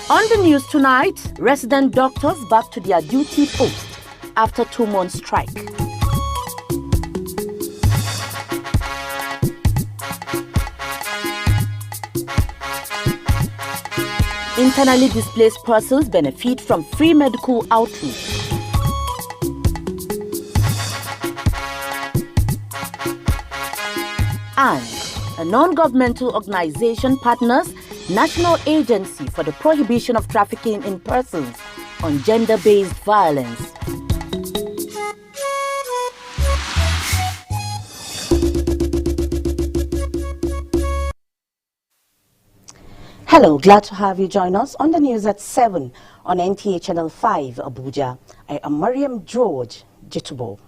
On the news tonight, resident doctors back to their duty post after 2-month strike. Internally displaced persons benefit from free medical outreach. And a non-governmental organization partners National Agency for the Prohibition of Trafficking in Persons on Gender-Based Violence. Hello, glad to have you join us on the news at 7 on NTA Channel 5, Abuja. I am Mariam George Jitubo.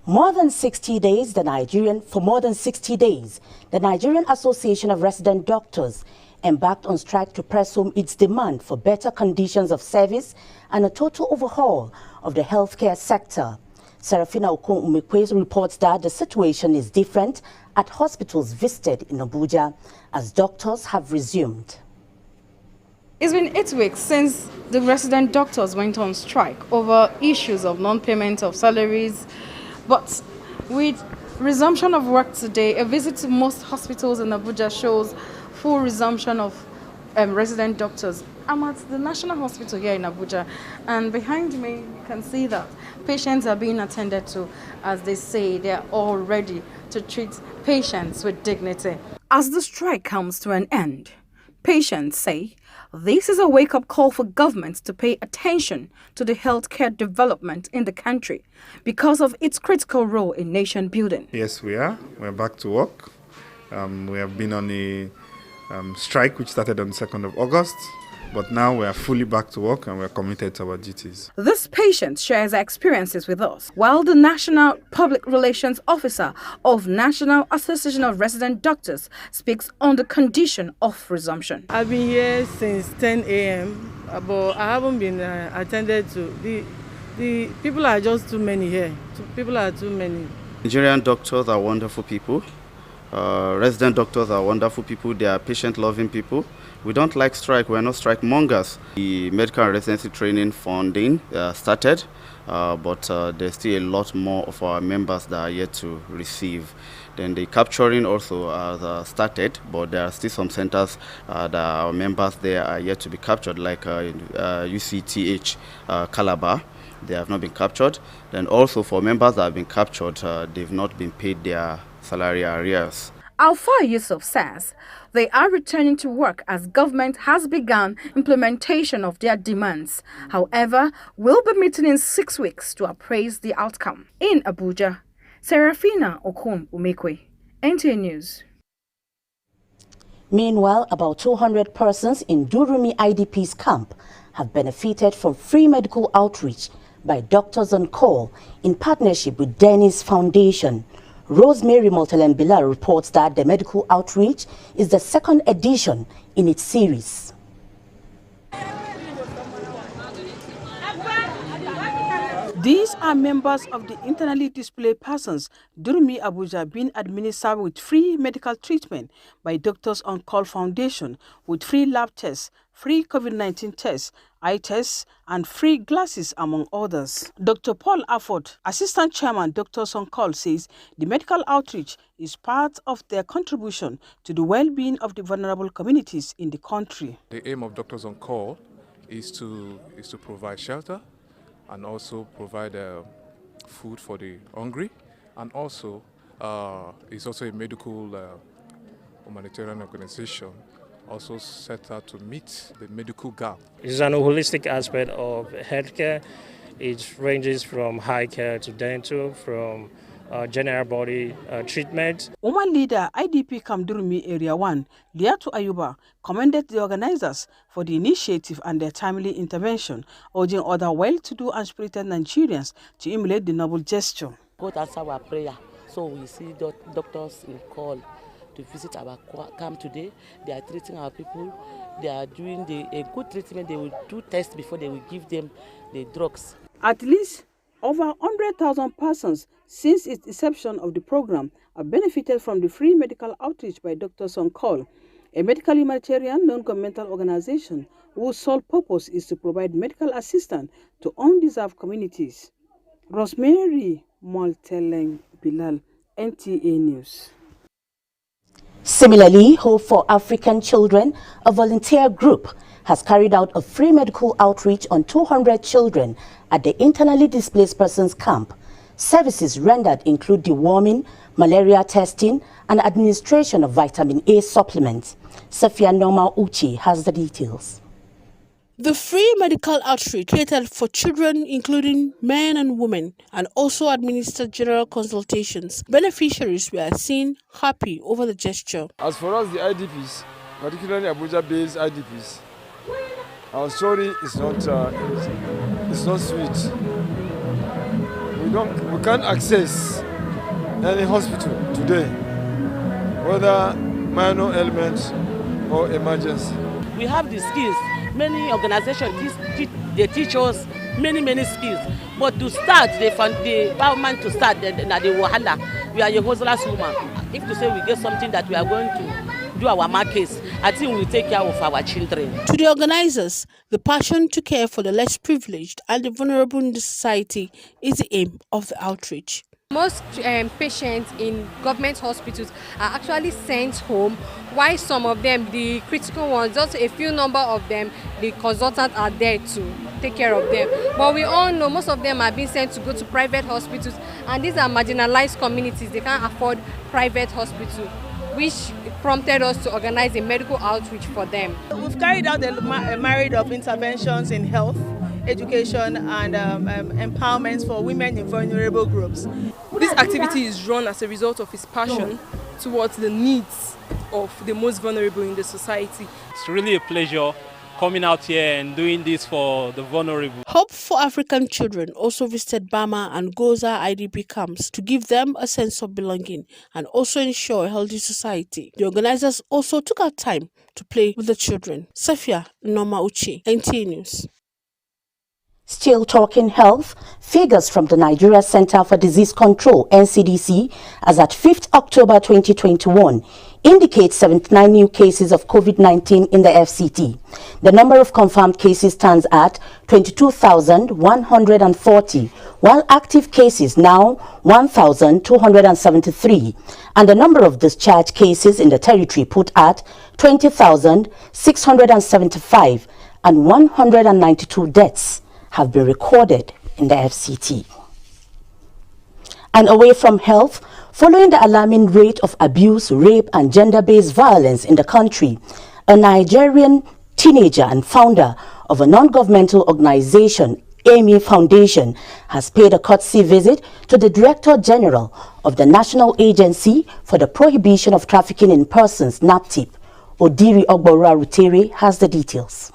For more than 60 days, the Nigerian Association of Resident Doctors embarked on strike to press home its demand for better conditions of service and a total overhaul of the healthcare sector. Serafina Okon-Umekwe reports that the situation is different at hospitals visited in Abuja as doctors have resumed. It's been 8 weeks since the resident doctors went on strike over issues of non-payment of salaries. But with resumption of work today, a visit to most hospitals in Abuja shows full resumption of resident doctors. I'm at the National Hospital here in Abuja, and behind me you can see that patients are being attended to. As they say, they are all ready to treat patients with dignity. As the strike comes to an end, patients say this is a wake-up call for government to pay attention to the healthcare development in the country because of its critical role in nation building. Yes, we are. We're back to work. We have been on a strike which started on the 2nd of August, but now we are fully back to work and we're committed to our duties. This patient shares her experiences with us, while the National Public Relations Officer of National Association of Resident Doctors speaks on the condition of resumption. I've been here since 10 a.m., but I haven't been attended to. The people are just too many here. People are too many. Nigerian doctors are wonderful people. Resident doctors are wonderful people. They are patient-loving people. We don't like strike. We're not strike mongers. The medical and residency training funding started, but there's still a lot more of our members that are yet to receive. Then the capturing also has started, but there are still some centers that our members there are yet to be captured, like UCTH Calabar. They have not been captured. Then also for members that have been captured, they've not been paid their salary arrears. Alpha Yusuf says they are returning to work as government has begun implementation of their demands. However, we'll be meeting in 6 weeks to appraise the outcome. In Abuja, Serafina Okon-Umekwe, NTA News. Meanwhile, about 200 persons in Durumi IDP's camp have benefited from free medical outreach by Doctors on Call in partnership with Dennis Foundation. Rosemary Moltelembila reports that the medical outreach is the 2nd edition in its series. These are members of the internally displaced persons Durumi Abuja being administered with free medical treatment by Doctors on Call Foundation with free lab tests, free COVID-19 tests, eye tests, and free glasses, among others. Dr. Paul Afford, Assistant Chairman Doctors on Call, says the medical outreach is part of their contribution to the well-being of the vulnerable communities in the country. The aim of Doctors on Call is to provide shelter and also provide food for the hungry, and also it's also a medical humanitarian organization also set out to meet the medical gap. It's an holistic aspect of healthcare. It ranges from high care to dental, from general body treatment. Woman leader IDP Camp Durumi Area 1, Liatu Ayuba, commended the organizers for the initiative and their timely intervention, urging other well-to-do and spirited Nigerians to emulate the noble gesture. God answer our prayer, so we see Doctors in Call to visit our camp today. They are treating our people. They are doing a good treatment. They will do tests before they will give them the drugs. At least over 100,000 persons since its inception of the program have benefited from the free medical outreach by Doctors on Call. a medical humanitarian non-governmental organization whose sole purpose is to provide medical assistance to undeserved communities. Rosemary Molteleng Bilal, NTA News. Similarly, Hope for African Children, a volunteer group, has carried out a free medical outreach on 200 children at the internally displaced persons camp. Services rendered include deworming, malaria testing, and administration of vitamin A supplements. Safia Norma Uchi has the details. The free medical outreach catered for children, including men and women, and also administered general consultations. Beneficiaries were seen happy over the gesture. As for us, the IDPs, particularly Abuja-based IDPs, our story is not sweet. We can't access any hospital today, whether minor ailments or emergency. We have the skills. Many organizations they teach us many skills. But to start, they found the government to start the wahala. We are a hustlers woman. If to say we get something that we are going to do our markets, I think we'll take care of our children. To the organizers, the passion to care for the less privileged and the vulnerable in the society is the aim of the outreach. Most patients in government hospitals are actually sent home, while some of them, the critical ones, just a few number of them, the consultants are there to take care of them. But we all know most of them are being sent to go to private hospitals, and these are marginalized communities. They can't afford private hospitals, which prompted us to organize a medical outreach for them. We've carried out a myriad of interventions in health, education, and empowerment for women in vulnerable groups. This activity is run as a result of his passion towards the needs of the most vulnerable in the society. It's really a pleasure coming out here and doing this for the vulnerable. Hope for African Children also visited Bama and Goza IDP camps to give them a sense of belonging and also ensure a healthy society. The organizers also took out time to play with the children. Safia Norma Uchi, NTA News. Still talking health, figures from the Nigeria Center for Disease Control, NCDC, as at 5th October 2021, indicate 79 new cases of COVID-19 in the FCT. The number of confirmed cases stands at 22,140, while active cases now 1,273, and the number of discharged cases in the territory put at 20,675, and 192 deaths have been recorded in the FCT. And away from health, following the alarming rate of abuse, rape, and gender-based violence in the country, a Nigerian teenager and founder of a non-governmental organization, Amy Foundation, has paid a courtesy visit to the Director General of the National Agency for the Prohibition of Trafficking in Persons, NAPTIP. Odiri Ogbora Rutere has the details.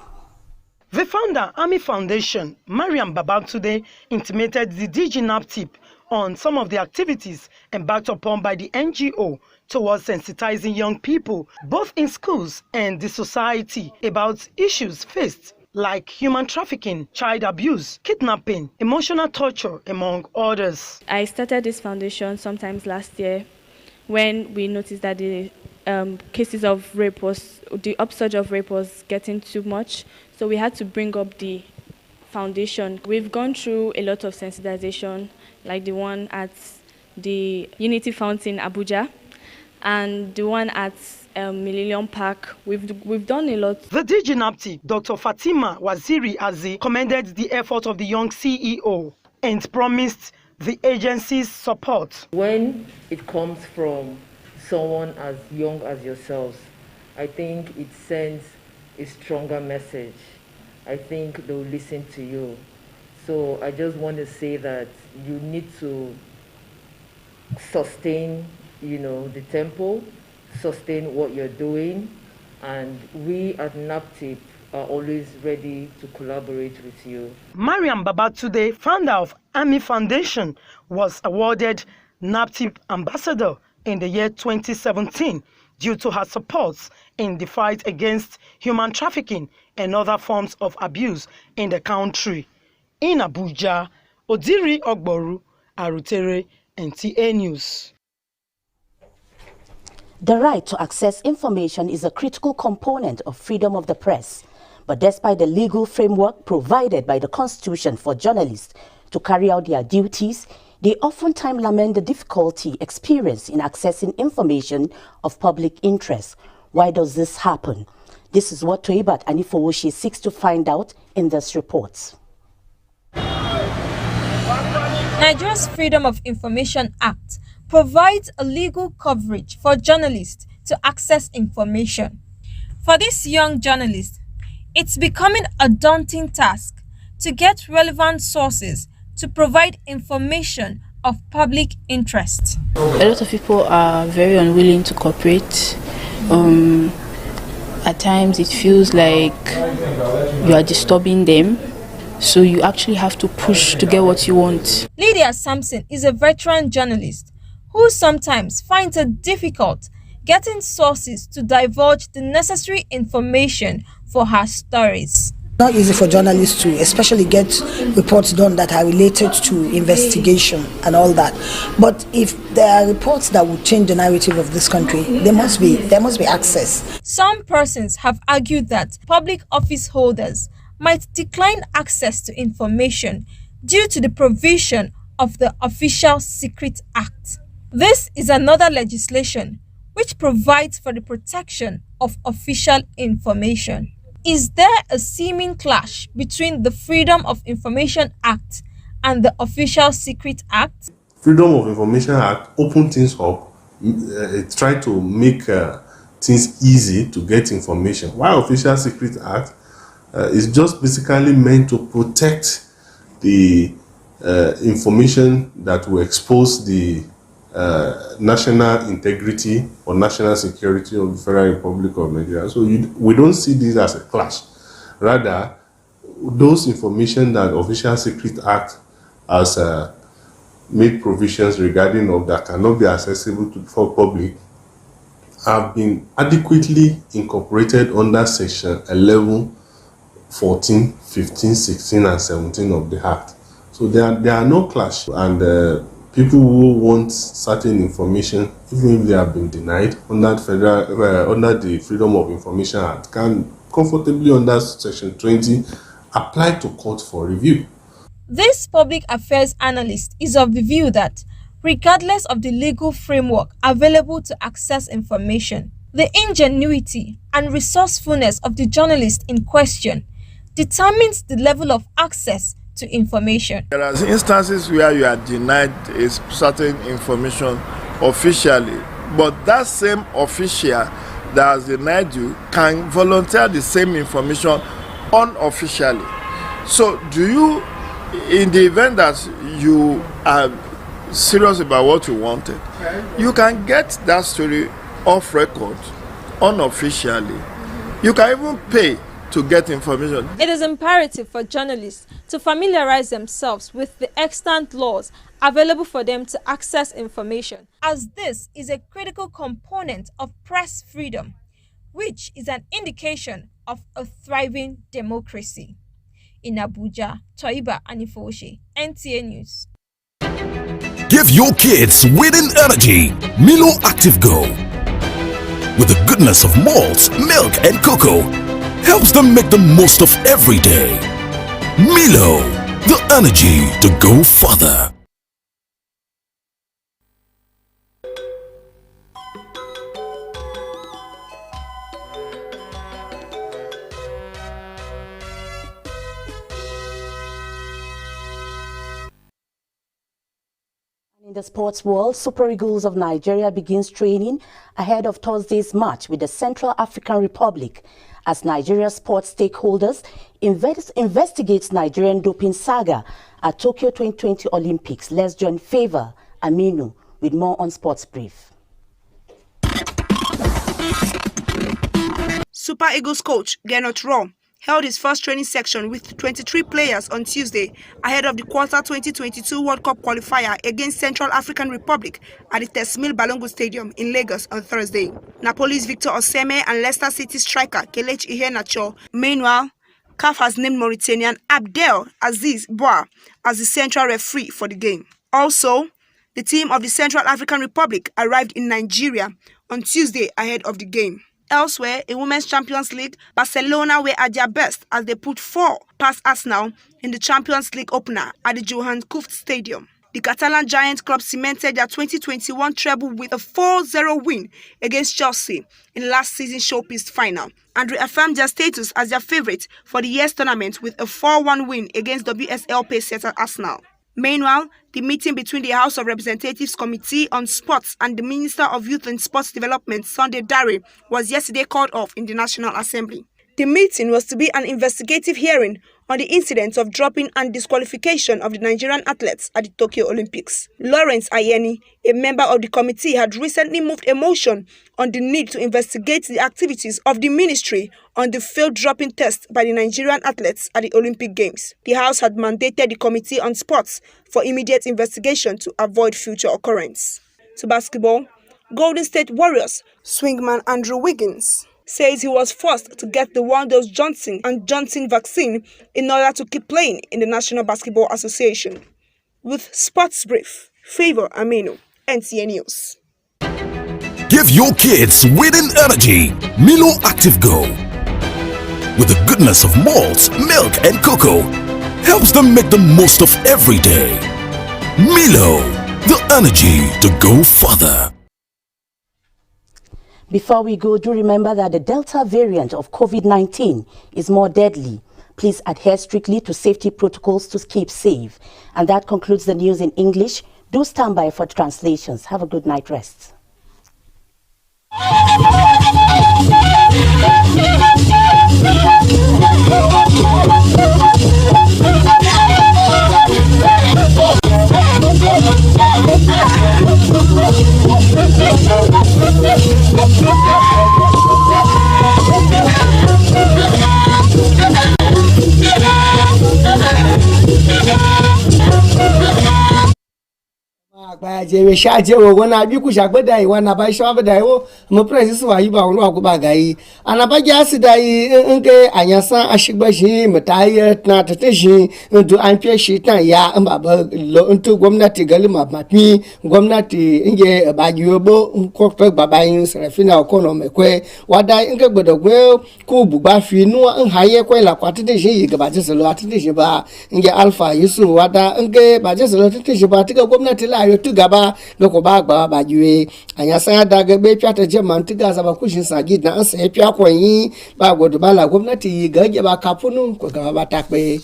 The founder, Amy Foundation, Mariam Babaktunde, intimated the DG NAPTIP on some of the activities embarked upon by the NGO towards sensitizing young people, both in schools and the society, about issues faced like human trafficking, child abuse, kidnapping, emotional torture, among others. I started this foundation sometimes last year when we noticed that the cases of rape the upsurge of rape was getting too much. So we had to bring up the foundation. We've gone through a lot of sensitization, like the one at the Unity Fountain, Abuja, and the one at Millennium Park. We've done a lot. The DG NAPTIP, Dr. Fatima Waziri Azi, commended the effort of the young CEO and promised the agency's support. When it comes from someone as young as yourselves, I think it sends a stronger message. I think they'll listen to you. So I just want to say that you need to sustain, the tempo, sustain what you're doing, and we at NAPTIP are always ready to collaborate with you. Mariam Babaktunde, founder of Amy Foundation, was awarded NAPTIP Ambassador in the year 2017 due to her support in the fight against human trafficking and other forms of abuse in the country. In Abuja, Odiri Ogboru Arutere, NTA News. The right to access information is a critical component of freedom of the press. But despite the legal framework provided by the Constitution for journalists to carry out their duties, they oftentimes lament the difficulty experienced in accessing information of public interest. Why does this happen? This is what Toibat Anifowoshi seeks to find out in this report. Nigeria's Freedom of Information Act provides a legal coverage for journalists to access information. For these young journalists, it's becoming a daunting task to get relevant sources to provide information of public interest. A lot of people are very unwilling to cooperate. At times it feels like you are disturbing them, so you actually have to push to get what you want. Lydia Sampson is a veteran journalist who sometimes finds it difficult getting sources to divulge the necessary information for her stories. Not easy for journalists to especially get reports done that are related to investigation and all that. But if there are reports that would change the narrative of this country, there must be access. Some persons have argued that public office holders might decline access to information due to the provision of the Official Secret Act. This is another legislation which provides for the protection of official information. Is there a seeming clash between the Freedom of Information Act and the Official Secret Act? Freedom of Information Act open things up, try to make things easy to get information. While Official Secret Act is just basically meant to protect the information that will expose the national integrity or national security of the Federal Republic of Nigeria. So we don't see this as a clash. Rather, those information that Official Secret Act has made provisions regarding of that cannot be accessible to the public have been adequately incorporated under Section 11, 14, 15, 16, and 17 of the Act. So there are no clash, and people who want certain information, even if they have been denied under the Freedom of Information Act, can comfortably under Section 20 apply to court for review. This public affairs analyst is of the view that, regardless of the legal framework available to access information, the ingenuity and resourcefulness of the journalist in question determines the level of access to information. There are instances where you are denied a certain information officially, but that same official that has denied you can volunteer the same information unofficially. So do you, in the event that you are serious about what you wanted, you can get that story off record unofficially. You can even pay to get information. It is imperative for journalists to familiarize themselves with the extant laws available for them to access information, as this is a critical component of press freedom, which is an indication of a thriving democracy. In Abuja, Toiba Anifowoshi, NTA News. Give your kids winning energy. Milo Active Go. With the goodness of malt, milk, and cocoa, helps them make the most of every day. Milo, the energy to go further. In the sports world, Super Eagles of Nigeria begins training ahead of Thursday's match with the Central African Republic as Nigeria sports stakeholders investigates Nigerian doping saga at Tokyo 2020 Olympics. Let's join Favor Aminu with more on Sports Brief. Super Eagles coach Gernot Raw held his first training section with 23 players on Tuesday ahead of the Quarter 2022 World Cup qualifier against Central African Republic at the Tesmil Balongo Stadium in Lagos on Thursday. Napoli's Victor Osimhen and Leicester City striker Kelechi Iheanacho. Meanwhile, CAF has named Mauritanian Abdel Aziz Boa as the central referee for the game. Also, the team of the Central African Republic arrived in Nigeria on Tuesday ahead of the game. Elsewhere, in Women's Champions League, Barcelona were at their best as they put 4 past Arsenal in the Champions League opener at the Johan Cruyff Stadium. The Catalan giant club cemented their 2021 treble with a 4-0 win against Chelsea in last season's showpiece final and reaffirmed their status as their favourite for the year's tournament with a 4-1 win against WSL pacesetter Arsenal. Meanwhile, the meeting between the House of Representatives Committee on Sports and the Minister of Youth and Sports Development, Sunday Dare, was yesterday called off in the National Assembly. The meeting was to be an investigative hearing on the incident of dropping and disqualification of the Nigerian athletes at the Tokyo Olympics. Lawrence Ayeni, a member of the committee, had recently moved a motion on the need to investigate the activities of the ministry on the failed dropping test by the Nigerian athletes at the Olympic Games. The House had mandated the Committee on Sports for immediate investigation to avoid future occurrence. To basketball, Golden State Warriors swingman Andrew Wiggins says he was forced to get the one-dose Johnson & Johnson vaccine in order to keep playing in the National Basketball Association. With Sports Brief, Favor Aminu, NTA News. Give your kids winning energy. Milo Active Go. With the goodness of malt, milk, and cocoa, helps them make the most of every day. Milo, the energy to go further. Before we go, do remember that the Delta variant of COVID-19 is more deadly. Please adhere strictly to safety protocols to keep safe. And that concludes the news in English. Do stand by for translations. Have a good night rest. Jewe shaje wo wana biku shagbeda yi wana ba shawabeda wo mo president wa yi ba wonu aguba gayi anaba jasi dai nke anyasan ashigbashi mutaye na tateshi ndu anpie shitan ya mbaba lo ntu gwamnati galima matmi gwamnati inge bagiyobo nkokto baba yin serafina okono mekwe wada nke gbodogwe ku bugba fi nu nhaye kwe la kwatateshi yi gaba jeselo atateshi ba inge alpha yusu wada nke ba jeselo tateshi ba tiga gwamnati la yo tugaba loko ba gba ba juwe anya san daga be pyata jeman tiga za ba kushin sagi na ansa ya pya kwanyi ba godo bala gwamnati ga ba kafunu ko ga ba takbe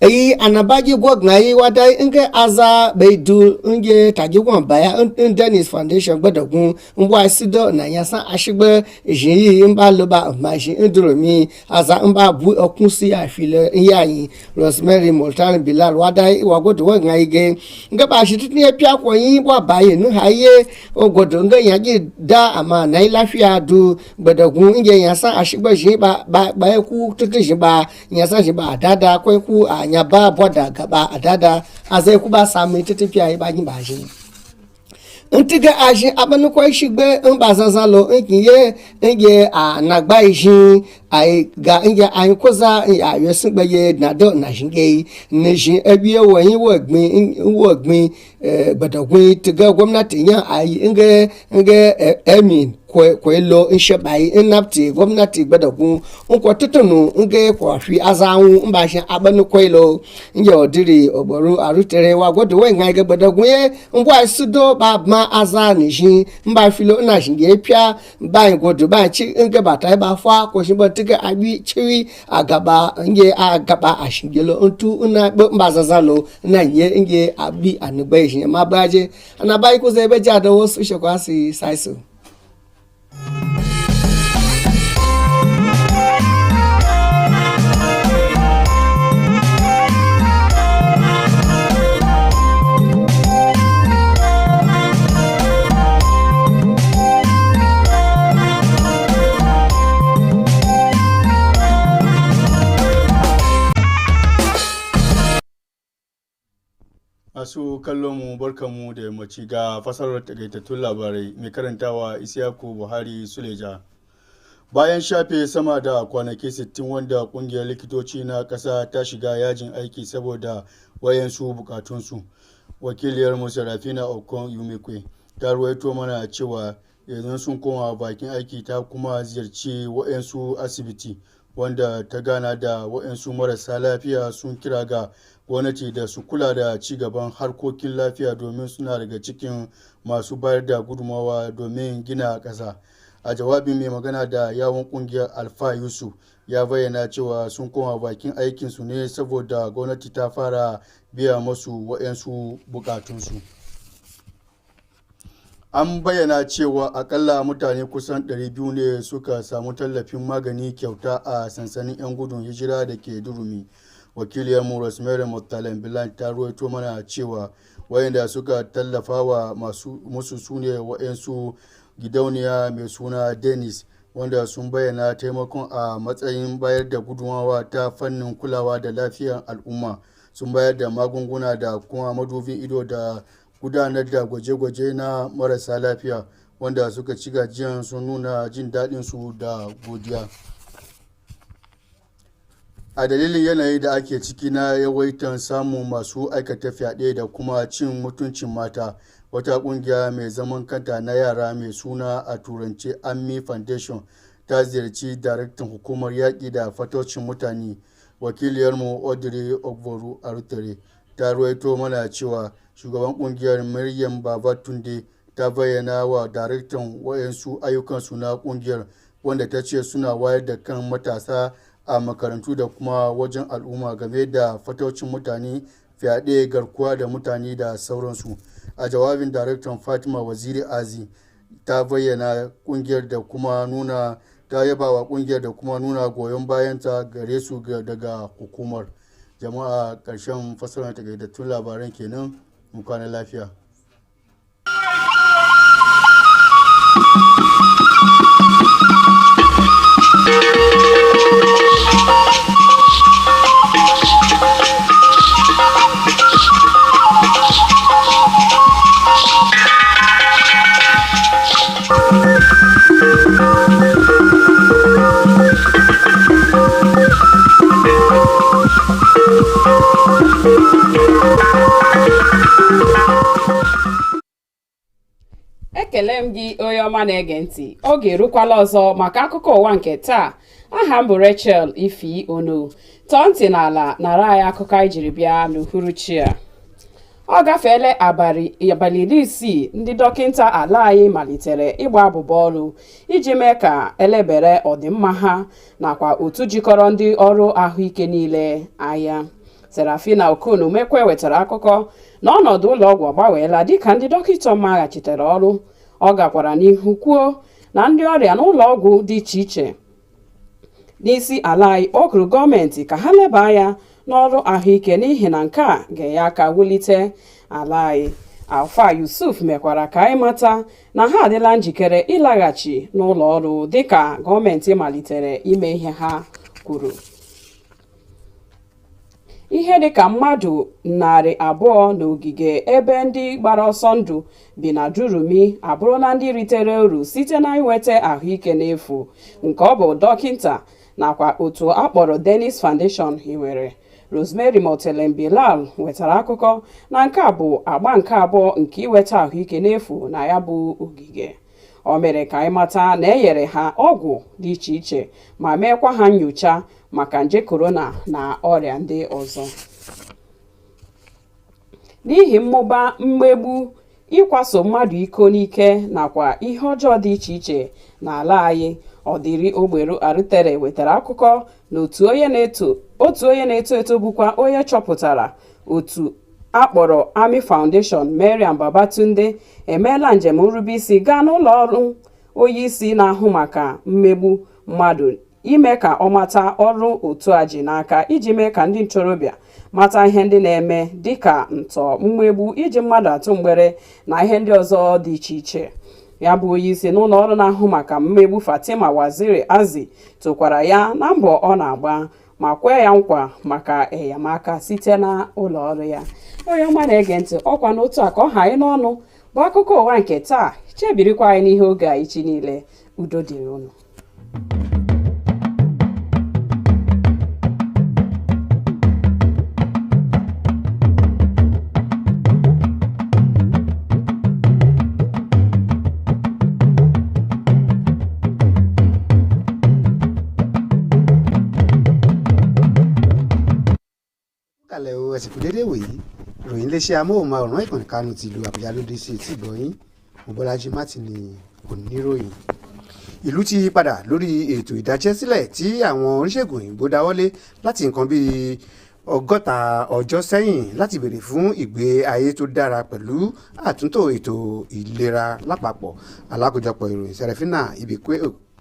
eyi anabaji gwagnayi wada inge aza beidu nge tagi gwan baya Dennis Foundation gbodogun ngwa sido na yasan ashigbe eji mba loba maji ndromi aza mba bu okun si afile yayin Rosemary Moltan Bilal wada wagodo wagnayi ge nge ba shi titni epia kwoyin bwa baye nu haye ogodo nge yaji da ama na ilafia du gbodogun nge yasan ashigbe ji ba ku titji ba yasan ji ba dada kwenku nyaba boda gaba adada azai kuba sami titifiya yi bagin bashi ntiga ashi abanu kwa shigbe mbazanzan lo nkiye nge anagba ishi ai ga nge ankoza ya yesingbe ye nado na shinge neji ebiye woyin wogbin gbadagun tiga gwamnati yan ai nge emin kwelo nshebai nnapti gwamnati gbadagun nkwo tutunu nge kwafi azanwu mbashi abanu kwelo nge odiri ogboru arutere wa godo we ngai gbadagun ye ngwa sudo ba aza nishi mba filo na shinge pia ba godo ba chi nge bata ba fa ko shimba tiga abi chiwi agaba nge agaba ashingelo ntu na mbazazalo na ye nge abi anugbe shi ma baje anabai ko zebe jada wo su shekwasi saiso. Masu kallon mu barkanmu da yammaci ga fasarar takaitattun labarai mai karantawa Isiyaku Buhari Suleja. Bayan shafe sama da kwanaki 60 wanda kungiyar likitoci na ƙasa ta shiga yajin aiki saboda wayansu bukatunsu, wakiliyar Serafina Okon Yumekwe ta ruwaito mana cewa yanzu sun koma bakin aiki ta kuma ziyarci waɗansu asibiti wanda ta gana da waɗansu marasa lafiya sun kira ga gwamnati da su kula da ci gaban harkokin lafiya domin suna daga cikin masu bayar da gudunmawa domin gina ƙasa. A jawabin mai magana da yawon ƙungiyar Alfa Yusuf ya bayyana cewa sun koma bakin aikinsu ne saboda gwamnati ta fara biya masu waɗansu bukatunsu. An bayyana cewa akalla mutane kusan 200 ne suka samu tallafin magani kyauta a sansanin 'yan gudun hijira da ke Durumi. Wakiliyarmu Rosemary Murtalen Bilan ta ruwaito mana cewa wayanda suka tallafa wa musu sune waɗansu gidauniya mai suna Dennis, wanda sun bayyana taimakon a matsayin bayar da gudunmawa ta fannin kulawa da lafiyar al'umma. Sun bayar da magunguna da kuma madubin ido da gudanar da gwaje-gwaje na marasa lafiya, wanda suka ci gajiyan sun nuna jin daɗinsu da godiya. A dalilin yanayi da ake ciki na yawaitan samun masu aikata fyaɗe da kuma cin mutuncin mata, wata ƙungiya mai zaman kanta na yara mai suna a turance Ammi Foundation ta ziyarci daraktan hukumar yaƙi da fataucin mutane. Wakiliyarmu Audrey Ogboru Arutere ta ruwaito mana cewa shugaban ƙungiyar Maryam Babatunde ta bayyana wa daraktan wayansu ayyukansu na ƙungiyar, wanda ta ce suna wayar da kan matasa a makarantu da kuma wajen al'umma game da fataucin mutane, fyaɗe, garkuwa da mutane da sauransu. A jawabin daraktan Fatima Waziri Azi ta bayyana ƙungiyar da kuma ta yaba wa ƙungiyar da kuma nuna goyon bayanta gare su daga hukumar. Jama'a, ƙarshen fasarar takaitattun labaran kenan, mu kwana lafiya. Ekele m gị onye ọma na-ege ntị, oge erukwala ọzọ maka akụkọ ụwa nke taa. Aha m bụ Rachel Ifi Ono. Tọọ ntị n'ala nara anyị akụkọ anyị jiri bịa n'uhuruchi a. Ọ gafeela abalị 60 ndị dọkịta ala anyị malitere ịgba abụba ọrụ iji mee ka elebere ọdịmma ha nakwa otu jikọrọ ndị ọrụ ahụike niile anya. Serafina Okonu Mekwe wetara akụkọ na ọnọdụ ụlọọgwụ agbanweela dịka ndị dọkịta maghachitere ọrụ. Ọ gakwara n'ihu kwuo na ndị ọrịa n'ụlọọgwụ dị iche iche n'isi ala anyị kpọkuru gọọmenti ka ha leba anya n'ọrụ ahụike n'ihi na nke a ga-enye aka wulite ala anyị. Alfa Yusuf mekwara ka anyị mata na ha adịla njikere ịlaghachi n'ụlọ ọrụ dịka gọọmenti malitere ime ihe ha kwuru. Ihe dịka mmadụ 200 n'ogige ebe ndị gbara ọsọ ndụ bi na Durumi abụrụla ndị ritere uru site na iweta ahụike n'efu nke ọ bụ dọkịta nakwa otu akpọrọ Dennis Foundation hiwere. Rosemary Murtalen Bilal wetara akụkọ na nke a bụ agba nke abụọ nke iweta ahụike n'efu na ya bụ ogige. O mere ka anyị mata na enyere ha ọgwụ dị iche iche ma meekwa ha nyocha maka nje korona na ọrịa ndị ọzọ. N'ihi mmụba mmegbu, ịkwaso mmadụ iko n'ike nakwa ihe ọjọọ dị iche iche n'ala anyị, Ọdịrị Ogberu Arutere wetara akụkọ na otu onye na-eto eto bụkwa onye chọpụtara otu akpọrọ Army Foundation, Maryam Babatunde, emeela njem nrubeisi gaa n'ụlọ ọrụ onye isi na-ahụ maka mmegbu mmadụ ime ka ọ mata ọrụ otu a ji n'aka iji mee ka ndị ntorobịa mata ihe ndị na-eme dịka ntọ, mmegbu, iji mmadụ atụ mgbere na ihe ndị ọzọ dị iche iche. Ya bụ onye isi n'ụlọ ọrụ na-ahụ maka mmegbu Fatima Waziri Azi tokwara ya na mbọ ọ na-agba ma kwee ya nkwa maka enyemaka site na ụlọ ọrụ ya. Onye ọma na-ege ntị, ọkwa n'otu a ka ọ ha anyị n'ọnụ bụ akụkọ ụwa nke taa. Chebirikwa anyị n'ihe oge a ichi niile. Udo dịrị unu. kalẹ̀ o ẹ̀sìnkú dédé wòyí ìròyìn iléeṣẹ́ amóhùnmáwòrán ìkànnì Kánù ti ìlú Àbújá ló dé sí etí ìgbọ̀nyín Mobọ́lájí Mátìnì oníròyìn. Ìlú ti yí padà lórí ètò ìdájẹ́sílẹ̀ tí àwọn oníṣègùn òyìnbó dáwọ́lé láti nǹkan bíi 60 ọjọ́ sẹ́yìn láti béèrè fún ìgbé ayé tó dára pẹ̀lú àtúntò ètò ìlera lápapọ̀. Alákòjọpọ̀ ìròyìn Serafina Ibekwe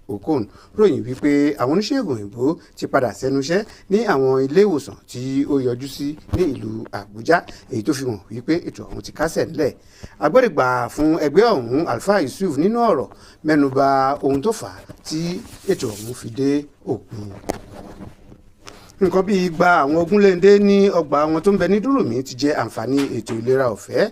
Okon ròyìn wípé àwọn oníṣègùn òyìnbó ti padà sẹ́nuṣẹ́ ní àwọn ilé ìwòsàn tí ó yọjú sí ní ìlú Àbújá, èyí tó fi hàn wípé ètò ọ̀hún ti kásẹ̀ nílẹ̀. Agbódegbà fún ẹgbẹ́ ọ̀hún Alfa Yusuf nínú ọ̀rọ̀ mẹ́nuba ohun tó fà á tí ètò ọ̀hún fi dé òpin. Nǹkan bíi igba àwọn ogunléndé ní ọgbà àwọn tó ń bẹ ní Dúrùmí ti jẹ àǹfààní ètò ìlera ọ̀fẹ́,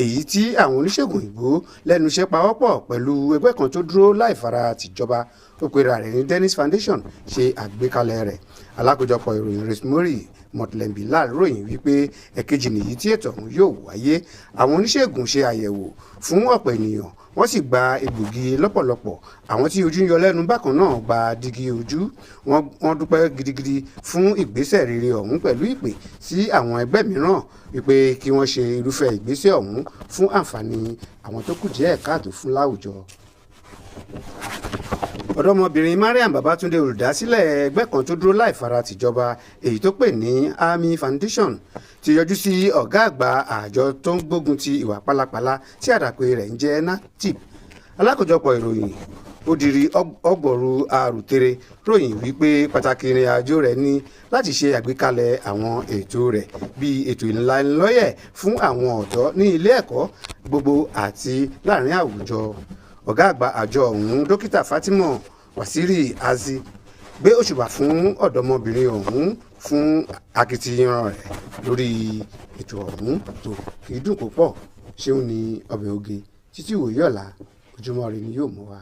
èyí tí àwọn oníṣègùn òyìnbó lẹ́nu iṣẹ́ pawọ́pọ̀ pẹ̀lú ẹgbẹ́ kan tó dúró láìfara tìjọba tó pera rẹ̀ ní Dennis Foundation ṣe àgbékalẹ̀ rẹ̀. Alákòjọpọ̀ ìròyìn Resmori Mọ̀tìlẹ́mbì Lal ròyìn wípé ẹ̀kejì nìyí tí ètò ọ̀hún yóò wáyé. Àwọn oníṣègùn ṣe àyẹ̀wò fún ọ̀pọ̀ ènìyàn, wọ́n sì gba egbògi lọ́pọ̀lọpọ̀. Àwọn tí ojú ń yọ lẹ́nu bákan náà gba dígí ojú. Wọ́n dúpẹ́ gidigidi fún ìgbésẹ̀ rere ọ̀hún pẹ̀lú ìpè sí àwọn ẹgbẹ́ mìíràn wípé kí wọ́n ṣe irúfẹ́ ìgbésẹ̀ ọ̀hún fún àǹfààní àwọn tó kù díẹ̀ káàtó fún láwùjọ. Ọ̀dọ́mọbìnrin Mariam Babatunde, olùdásílẹ̀ ẹgbẹ́ kan tó dúró láìfara tìjọba èyí tó pè ní Army Foundation, ti yọjú sí ọ̀gá àgbà àjọ tó ń gbógun ti ìwà pálapàla tí àdàpè rẹ̀ ń jẹ́ NATIP. Alákòjọpọ̀ ìròyìn Odiri Ọgbọ̀rú Arùtẹ̀rẹ̀ ròyìn wípé pàtàkì ìrìn àjò rẹ̀ ní láti ṣe àgbékalẹ̀ àwọn ètò rẹ̀ bíi ètò ìlanilọ́yẹ̀ fún àwọn ọ̀dọ́ ní ilé ẹ̀kọ́ gbogbo àti láàrin àwùjọ. Ọ̀gá àgbà àjọ ọ̀hún Dókítà Fatima Wasiri Azi gbé òṣùbà fún ọ̀dọ́mọbìnrin ọ̀hún fún akitiyan rẹ̀ lórí ètò ọ̀hún tó kì í dùn púpọ̀. Ṣéun ní ọbẹ̀ oge títí ìwòye ọ̀la Ojúmọ́ Ire ni yóò mú wa.